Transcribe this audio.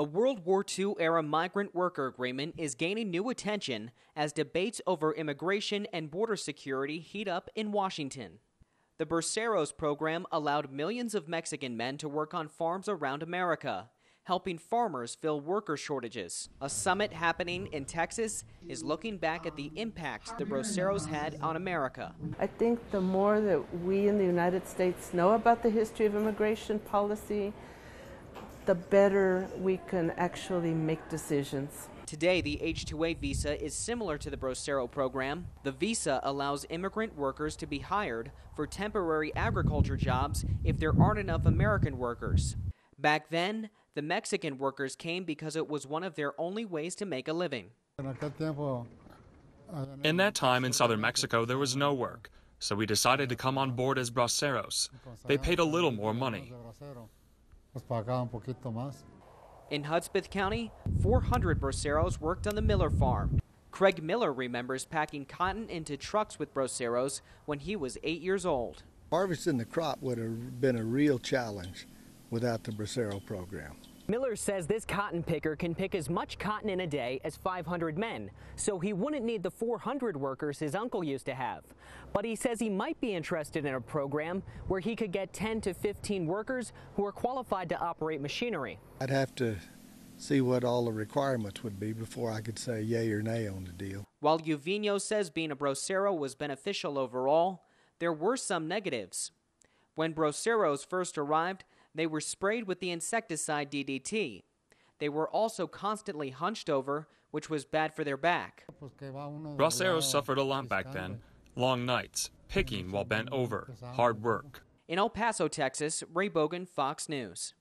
A World War II-era migrant worker agreement is gaining new attention as debates over immigration and border security heat up in Washington. The Braceros program allowed millions of Mexican men to work on farms around America, helping farmers fill worker shortages. A summit happening in Texas is looking back at the impact the Braceros had on America. I think the more that we in the United States know about the history of immigration policy, the better we can actually make decisions. Today, the H-2A visa is similar to the Bracero program. The visa allows immigrant workers to be hired for temporary agriculture jobs if there aren't enough American workers. Back then, the Mexican workers came because it was one of their only ways to make a living. In that time in southern Mexico, there was no work, so we decided to come on board as braceros. They paid a little more money. In Hudspeth County, 400 braceros worked on the Miller farm. Craig Miller remembers packing cotton into trucks with braceros when he was 8 years old. Harvesting the crop would have been a real challenge without the Bracero program. Miller says this cotton picker can pick as much cotton in a day as 500 men, so he wouldn't need the 400 workers his uncle used to have. But he says he might be interested in a program where he could get 10 to 15 workers who are qualified to operate machinery. I'd have to see what all the requirements would be before I could say yay or nay on the deal. While Uvino says being a bracero was beneficial overall, there were some negatives. When braceros first arrived, they were sprayed with the insecticide DDT. They were also constantly hunched over, which was bad for their back. Braceros suffered a lot back then. Long nights, picking while bent over, hard work. In El Paso, Texas, Ray Bogan, Fox News.